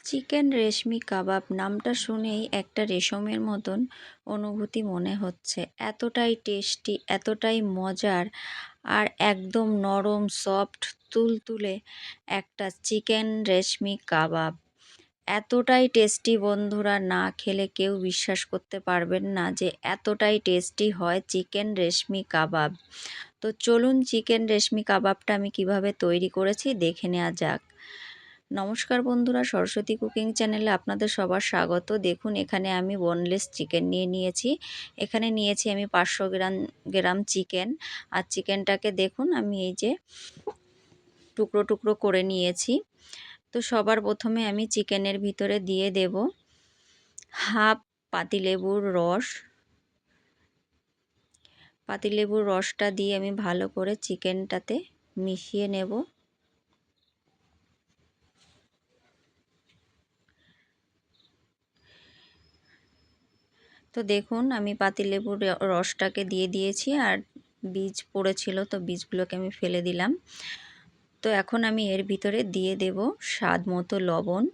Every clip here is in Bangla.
চিকেন রেশমি কাবাব নামটা শুনেই একটা রেশমের মতন অনুভূতি মনে হচ্ছে। এতটাই টেস্টি, এতটাই মজার আর একদম নরম সফট তুলতুলে একটা চিকেন রেশমি কাবাব। এতটাই টেস্টি বন্ধুরা, না খেলে কেউ বিশ্বাস করতে পারবেন না যে এতটাই টেস্টি হয় চিকেন রেশমি কাবাব। তো চলুন চিকেন রেশমি কাবাবটা আমি কিভাবে তৈরি করেছি দেখে নেওয়া যাক। নমস্কার বন্ধুরা, সরস্বতী কুকিং চ্যানেলে আপনাদের সবার স্বাগত। দেখুন এখানে আমি বোনলেস চিকেন নিয়েছি। এখানে নিয়েছি আমি 500 গ্রাম চিকেন। আর চিকেনটাকে দেখুন আমি এই যে টুকরো টুকরো করে নিয়েছি। তো সবার প্রথমে আমি চিকেনের ভিতরে দিয়ে দেব হাফ পাতিলেবুর রস। পাতিলেবুর রসটা দিয়ে আমি ভালো করে চিকেনটাতে মিশিয়ে নেব। তো দেখুন আমি পাতিলেবুর রসটাকে দিয়ে দিয়েছি আর বীজ পড়েছিল, তো বীজগুলোকে আমি ফেলে দিলাম। তো এখন আমি এর ভিতরে দিয়ে দেব স্বাদ মতো লবণ।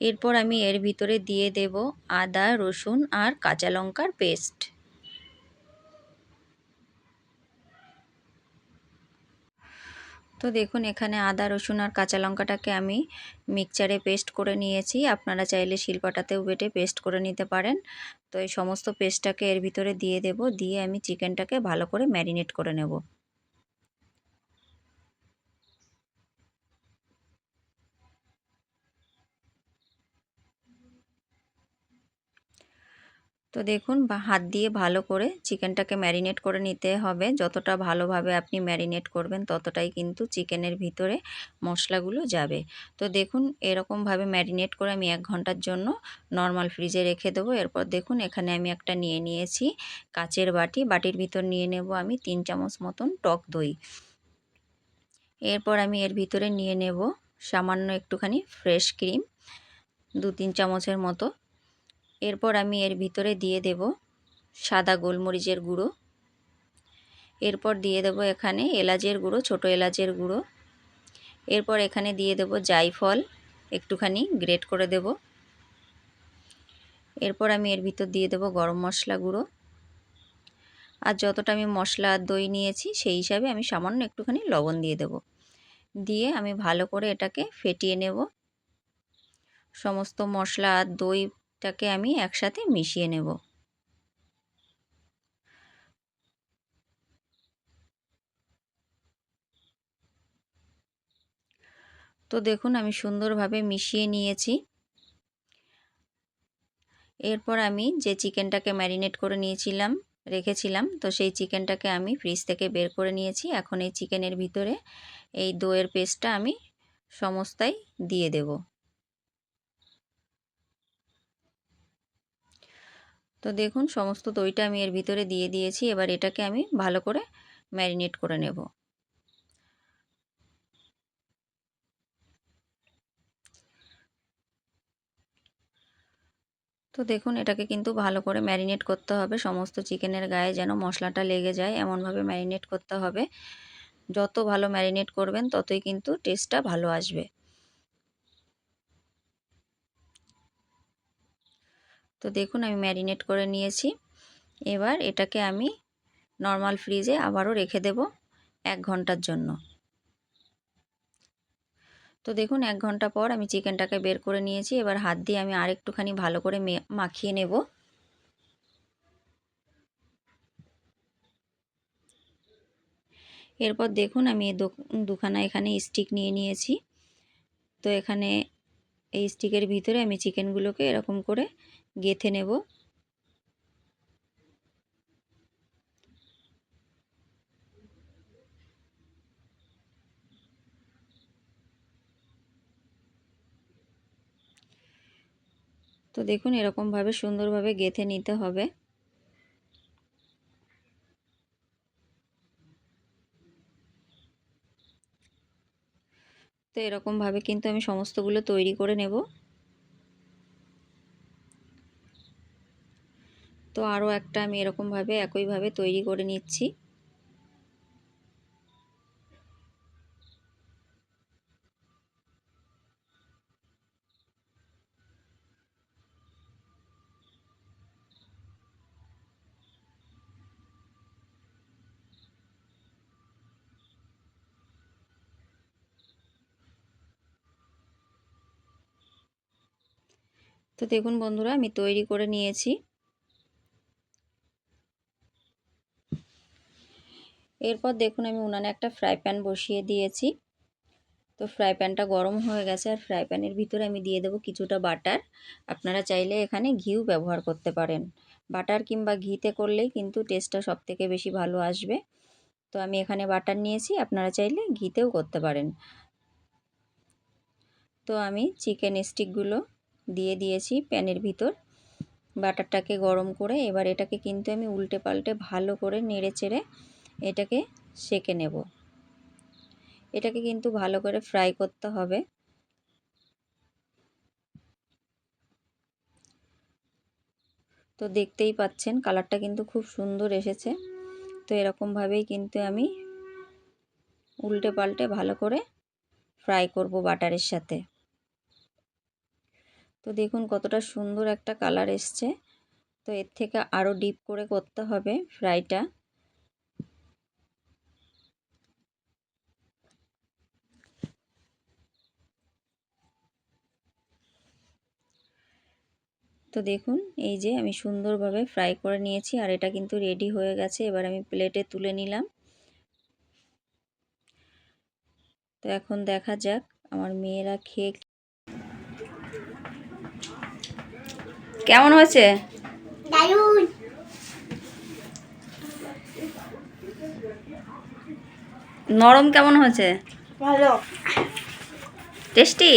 এরপর আমি এর ভিতরে দিয়ে দেব আদা, রসুন আর কাঁচা লঙ্কার পেস্ট। তো দেখুন এখানে আদা, রসুন আর কাঁচা লঙ্কাটাকে আমি মিক্সচারে পেস্ট করে নিয়েছি। আপনারা চাইলে শিলপাটাতেও বেটে পেস্ট করে নিতে পারেন। তো এই সমস্ত পেস্টটাকে এর ভিতরে দিয়ে দেব, দিয়ে আমি চিকেনটাকে ভালো করে ম্যারিনেট করে নেব। তো দেখুন হাত দিয়ে ভালো করে চিকেনটাকে ম্যারিনেট করে নিতে হবে। যতটা ভালোভাবে আপনি ম্যারিনেট করবেন ততটাই কিন্তু চিকেনের ভিতরে মশলাগুলো যাবে। তো দেখুন এরকমভাবে ম্যারিনেট করে আমি 1 ঘন্টার জন্য নর্মাল ফ্রিজে রেখে দেবো। এরপর দেখুন এখানে আমি একটা নিয়েছি কাচের বাটি। বাটির ভিতর নিয়ে নেব আমি 3 চামচ মতন টক দই। এরপর আমি এর ভিতরে নিয়ে নেব সামান্য একটুখানি ফ্রেশ ক্রিম, 2-3 চামচের মতো। এরপর আমি এর ভিতরে দিয়ে দেব সাদা গোলমরিচের গুঁড়ো। এরপর দিয়ে দেব এখানে এলাচের গুঁড়ো, ছোটো এলাচের গুঁড়ো। এরপর এখানে দিয়ে দেব জায়ফল একটুখানি গ্রেট করে দেব। এরপর আমি এর ভিতর দিয়ে দেব গরম মশলা গুঁড়ো। আর যতটা আমি মশলা আর দই নিয়েছি সেই হিসাবে আমি সামান্য একটুখানি লবণ দিয়ে দেব। দিয়ে আমি ভালো করে এটাকে ফেটিয়ে নেব। সমস্ত মশলা আর দইটাকে আমি একসাথে মিশিয়ে নেব। তো দেখুন আমি সুন্দরভাবে মিশিয়ে নিয়েছি। এরপর আমি যে চিকেনটাকে ম্যারিনেট করে রেখেছিলাম, তো সেই চিকেনটাকে আমি ফ্রিজ থেকে বের করে নিয়েছি। এখন এই চিকেনের ভিতরে এই দইয়ের পেস্টটা আমি সমস্তাই দিয়ে দেব। তো দেখুন সমস্ত দইটা আমি এর ভিতরে দিয়ে দিয়েছি। এবার এটাকে আমি ভালো করে ম্যারিনেট করে নেব। তো দেখুন এটাকে কিন্তু ভালো করে ম্যারিনেট করতে হবে। সমস্ত চিকেনের গায়ে যেন মশলাটা লেগে যায় এমনভাবে ম্যারিনেট করতে হবে। যত ভালো ম্যারিনেট করবেন ততই কিন্তু টেস্টটা ভালো আসবে। তো দেখুন আমি ম্যারিনেট করে নিয়েছি। এবার এটাকে আমি নর্মাল ফ্রিজে আবারও রেখে দেব 1 ঘন্টার জন্য। তো দেখুন 1 ঘন্টা পর আমি চিকেনটাকে বের করে নিয়েছি। এবার হাত দিয়ে আমি আরেকটুখানি ভালো করে মাখিয়ে নেব। এরপর দেখুন আমি দুখানা এখানে স্টিক নিয়েছি। তো এখানে এই স্টিকের ভিতরে আমি চিকেনগুলোকে এরকম করে গেঁথে নেব। তো দেখুন এরকমভাবে সুন্দরভাবে গেঁথে নিতে হবে। তো এরকমভাবে কিন্তু আমি সমস্তগুলো তৈরি করে নেব। তো আরও একটা আমি এরকমভাবে একইভাবে তৈরি করে নিচ্ছি। তো দেখুন বন্ধুরা, আমি তৈরি করে নিয়েছি। এরপর দেখুন আমি উনানে একটা ফ্রাই প্যান বসিয়ে দিয়েছি। তো ফ্রাই প্যানটা গরম হয়ে গেছে, আর ফ্রাই প্যানের ভিতরে আমি দিয়ে দেবো কিছুটা বাটার। আপনারা চাইলে এখানে ঘিও ব্যবহার করতে পারেন। বাটার কিংবা ঘিতে করলেই কিন্তু টেস্টটা সবথেকে বেশি ভালো আসবে। তো আমি এখানে বাটার নিয়েছি, আপনারা চাইলে ঘিতেও করতে পারেন। তো আমি চিকেন স্টিকগুলো দিয়ে দিয়েছি প্যানের ভিতর, বাটারটাকে গরম করে। এবার এটাকে কিন্তু আমি উল্টে পাল্টে ভালো করে নেড়ে চেড়ে এটাকে সেঁকে নেব। এটাকে কিন্তু ভালো করে ফ্রাই করতে হবে। তো দেখতেই পাচ্ছেন কালারটা কিন্তু খুব সুন্দর এসেছে। তো এরকমভাবেই কিন্তু আমি উল্টে পাল্টে ভালো করে ফ্রাই করব বাটারের সাথে। তো দেখুন কতটা সুন্দর একটা কালার এসছে। তো এর থেকে আরও ডিপ করে করতে হবে ফ্রাইটা। তো দেখুন এই যে আমি সুন্দরভাবে ফ্রাই করে নিয়েছি, আর এটা কিন্তু রেডি হয়ে গেছে। এবার আমি প্লেটে তুলে নিলাম। তো এখন দেখা যাক আমার মেয়েরা খেয়ে কেমন হয়েছে। নরম কেমন হয়েছে? ভালো, টেস্টি।